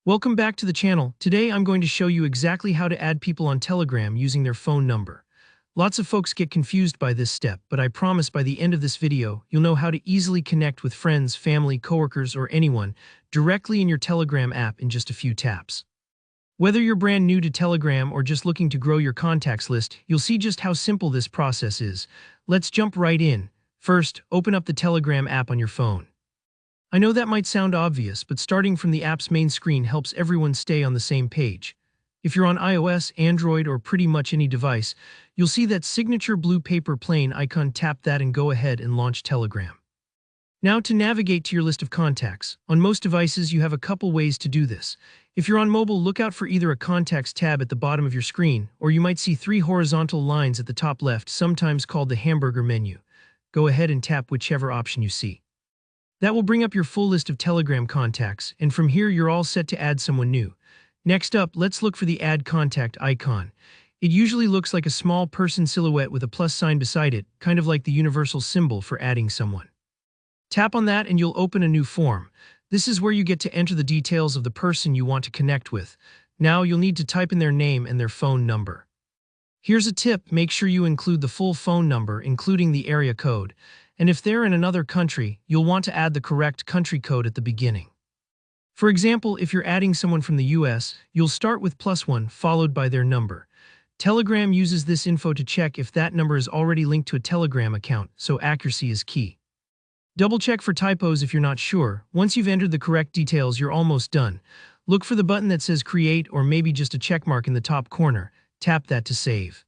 Welcome back to the channel. Today I'm going to show you exactly how to add people on Telegram using their phone number. Lots of folks get confused by this step, but I promise by the end of this video, you'll know how to easily connect with friends, family, coworkers, or anyone directly in your Telegram app in just a few taps. Whether you're brand new to Telegram or just looking to grow your contacts list, you'll see just how simple this process is. Let's jump right in. First, open up the Telegram app on your phone. I know that might sound obvious, but starting from the app's main screen helps everyone stay on the same page. If you're on iOS, Android, or pretty much any device, you'll see that signature blue paper plane icon. Tap that and go ahead and launch Telegram. Now to navigate to your list of contacts. On most devices, you have a couple ways to do this. If you're on mobile, look out for either a Contacts tab at the bottom of your screen, or you might see three horizontal lines at the top left, sometimes called the hamburger menu. Go ahead and tap whichever option you see. That will bring up your full list of Telegram contacts, and from here you're all set to add someone new. Next up, let's look for the Add Contact icon. It usually looks like a small person silhouette with a plus sign beside it, kind of like the universal symbol for adding someone. Tap on that and you'll open a new form. This is where you get to enter the details of the person you want to connect with. Now you'll need to type in their name and their phone number. Here's a tip: make sure you include the full phone number, including the area code. And if they're in another country, you'll want to add the correct country code at the beginning. For example, if you're adding someone from the US, you'll start with +1 followed by their number. Telegram uses this info to check if that number is already linked to a Telegram account, so accuracy is key. Double check for typos if you're not sure. Once you've entered the correct details, you're almost done. Look for the button that says Create, or maybe just a check mark in the top corner. Tap that to save.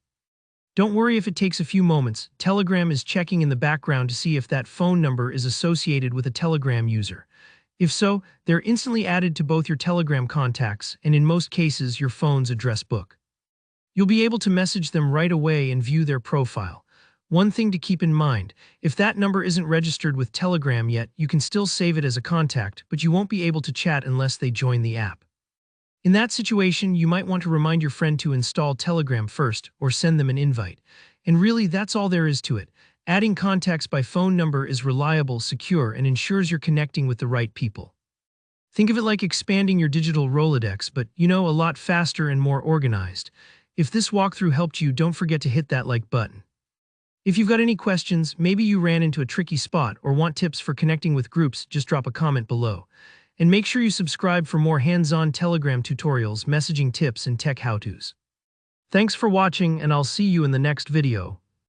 Don't worry if it takes a few moments. Telegram is checking in the background to see if that phone number is associated with a Telegram user. If so, they're instantly added to both your Telegram contacts and in most cases your phone's address book. You'll be able to message them right away and view their profile. One thing to keep in mind: if that number isn't registered with Telegram yet, you can still save it as a contact, but you won't be able to chat unless they join the app. In that situation, you might want to remind your friend to install Telegram first or send them an invite. And really, that's all there is to it. Adding contacts by phone number is reliable, secure, and ensures you're connecting with the right people. Think of it like expanding your digital Rolodex, but, a lot faster and more organized. If this walkthrough helped you, don't forget to hit that like button. If you've got any questions, maybe you ran into a tricky spot or want tips for connecting with groups, just drop a comment below. And make sure you subscribe for more hands-on Telegram tutorials, messaging tips, and tech how-tos. Thanks for watching, and I'll see you in the next video.